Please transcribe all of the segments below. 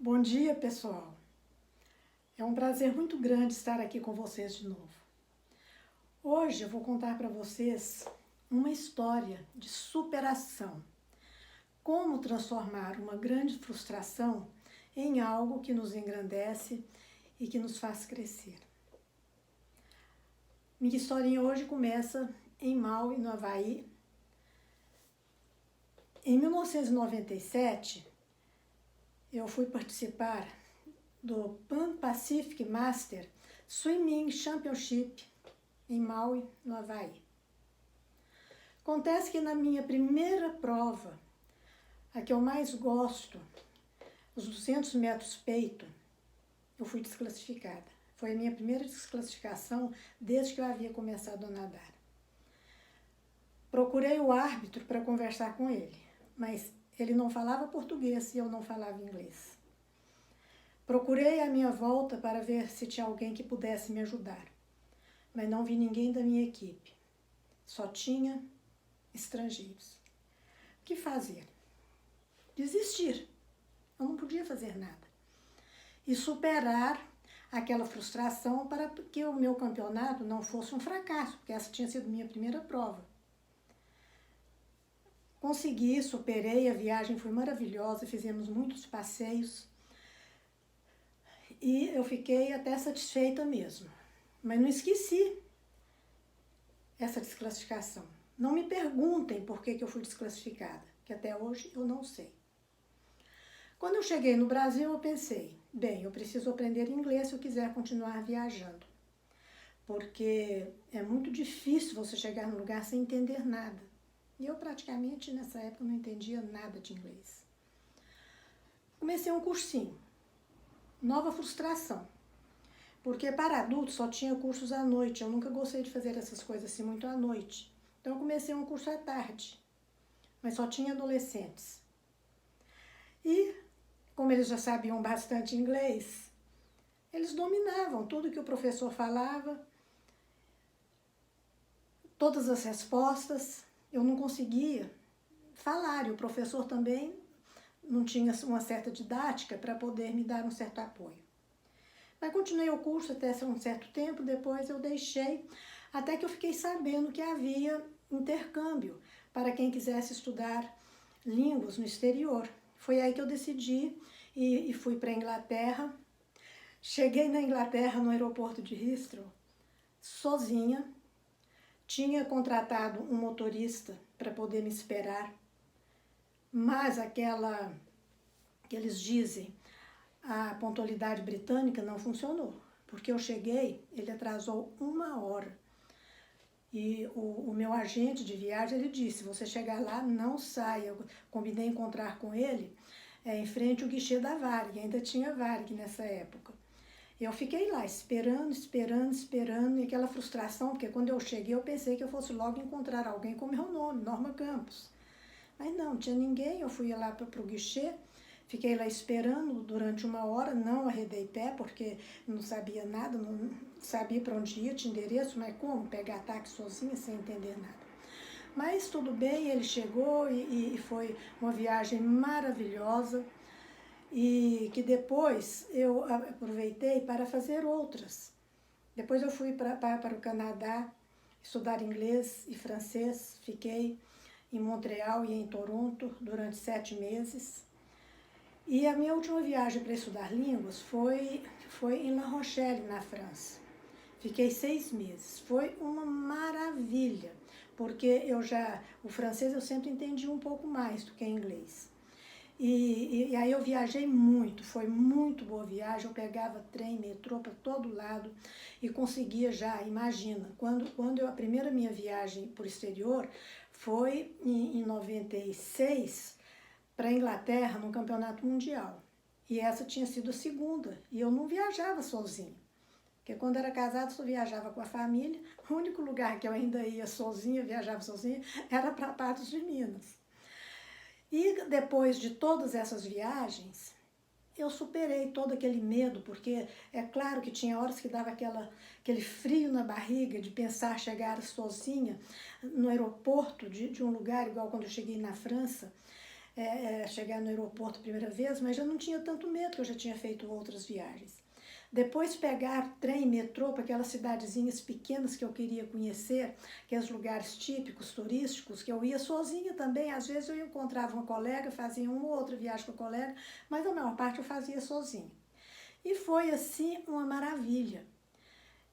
Bom dia, pessoal. É um prazer muito grande estar aqui com vocês de novo. Hoje eu vou contar para vocês uma história de superação. Como transformar uma grande frustração em algo que nos engrandece e que nos faz crescer. Minha historinha hoje começa em Maui, no Havaí. Em 1997, eu fui participar do Pan Pacific Master Swimming Championship em Maui, no Havaí. Acontece que na minha primeira prova, a que eu mais gosto, os 200 metros peito, eu fui desclassificada. Foi a minha primeira desclassificação desde que eu havia começado a nadar. Procurei o árbitro para conversar com ele, mas ele não falava português e eu não falava inglês. Procurei à minha volta para ver se tinha alguém que pudesse me ajudar, mas não vi ninguém da minha equipe. Só tinha estrangeiros. O que fazer? Desistir. Eu não podia fazer nada. E superar aquela frustração para que o meu campeonato não fosse um fracasso, porque essa tinha sido minha primeira prova. Consegui, superei, a viagem foi maravilhosa, fizemos muitos passeios e eu fiquei até satisfeita mesmo. Mas não esqueci essa desclassificação. Não me perguntem por que eu fui desclassificada, que até hoje eu não sei. Quando eu cheguei no Brasil, eu pensei, bem, eu preciso aprender inglês se eu quiser continuar viajando, porque é muito difícil você chegar num lugar sem entender nada. E eu praticamente, nessa época, não entendia nada de inglês. Comecei um cursinho, nova frustração, porque para adultos só tinha cursos à noite, eu nunca gostei de fazer essas coisas assim muito à noite. Então eu comecei um curso à tarde, mas só tinha adolescentes. E, como eles já sabiam bastante inglês, eles dominavam tudo que o professor falava, todas as respostas. Eu não conseguia falar e o professor também não tinha uma certa didática para poder me dar um certo apoio. Mas continuei o curso até um certo tempo, depois eu deixei, até que eu fiquei sabendo que havia intercâmbio para quem quisesse estudar línguas no exterior. Foi aí que eu decidi e fui para a Inglaterra. Cheguei na Inglaterra, no aeroporto de Heathrow, sozinha. Tinha contratado um motorista para poder me esperar, mas que eles dizem, a pontualidade britânica não funcionou, porque eu cheguei, ele atrasou 1 hora. E o meu agente de viagem, ele disse, se você chegar lá, não saia. Eu combinei encontrar com ele em frente ao guichê da Varig, ainda tinha Varig nessa época. Eu fiquei lá esperando, e aquela frustração, porque quando eu cheguei eu pensei que eu fosse logo encontrar alguém com meu nome, Norma Campos. Mas não tinha ninguém, eu fui lá para o guichê, fiquei lá esperando durante 1 hora, não arredei pé, porque não sabia nada, não sabia para onde ia, tinha endereço, mas como pegar táxi sozinha sem entender nada. Mas tudo bem, ele chegou e foi uma viagem maravilhosa, e que depois eu aproveitei para fazer outras. Depois eu fui para o Canadá estudar inglês e francês, fiquei em Montreal e em Toronto durante 7 meses. E a minha última viagem para estudar línguas foi em La Rochelle, na França. Fiquei 6 meses. Foi uma maravilha, porque o francês eu sempre entendi um pouco mais do que inglês. E aí eu viajei muito, foi muito boa viagem, eu pegava trem, metrô para todo lado e conseguia já, imagina, a primeira minha viagem por exterior foi em 96 para a Inglaterra, no campeonato mundial. E essa tinha sido a segunda, e eu não viajava sozinha, porque quando era casada só viajava com a família, o único lugar que eu ainda ia sozinha, viajava sozinha, era para Patos de Minas. E depois de todas essas viagens, eu superei todo aquele medo, porque é claro que tinha horas que dava aquele frio na barriga de pensar chegar sozinha no aeroporto de um lugar, igual quando eu cheguei na França, chegar no aeroporto a primeira vez, mas já não tinha tanto medo, porque eu já tinha feito outras viagens. Depois pegar trem e metrô para aquelas cidadezinhas pequenas que eu queria conhecer, aqueles lugares típicos, turísticos, que eu ia sozinha também. Às vezes eu encontrava uma colega, fazia uma ou outra viagem com a colega, mas a maior parte eu fazia sozinha. E foi assim uma maravilha.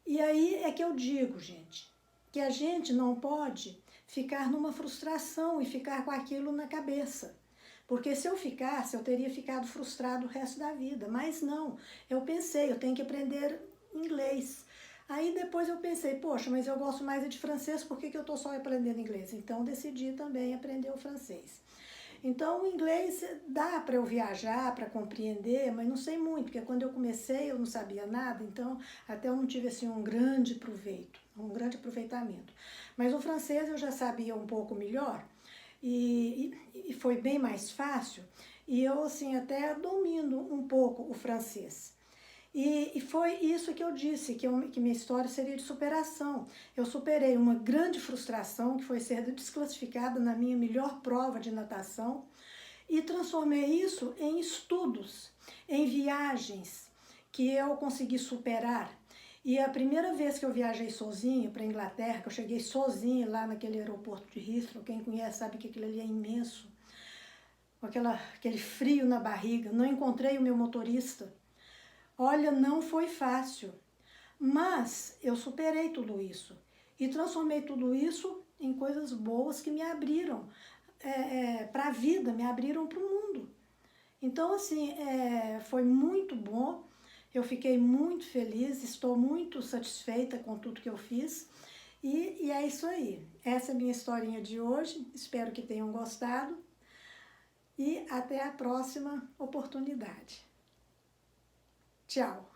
E aí é que eu digo, gente, que a gente não pode ficar numa frustração e ficar com aquilo na cabeça. Porque se eu ficasse, eu teria ficado frustrado o resto da vida. Mas não, eu pensei, eu tenho que aprender inglês. Aí depois eu pensei, poxa, mas eu gosto mais de francês, por que eu estou só aprendendo inglês? Então decidi também aprender o francês. Então o inglês dá para eu viajar, para compreender, mas não sei muito, porque quando eu comecei eu não sabia nada, então até eu não tive assim um grande proveito, um grande aproveitamento. Mas o francês eu já sabia um pouco melhor, e foi bem mais fácil, e eu assim até domino um pouco o francês. E foi isso que eu disse, que minha história seria de superação. Eu superei uma grande frustração, que foi ser desclassificada na minha melhor prova de natação, e transformei isso em estudos, em viagens, que eu consegui superar. E a primeira vez que eu viajei sozinha para a Inglaterra, que eu cheguei sozinha lá naquele aeroporto de Heathrow, quem conhece sabe que aquilo ali é imenso, com aquele frio na barriga, não encontrei o meu motorista. Olha, não foi fácil, mas eu superei tudo isso e transformei tudo isso em coisas boas que me abriram para a vida, me abriram para o mundo. Então, assim, foi muito bom, eu fiquei muito feliz, estou muito satisfeita com tudo que eu fiz e é isso aí. Essa é a minha historinha de hoje, espero que tenham gostado e até a próxima oportunidade. Tchau!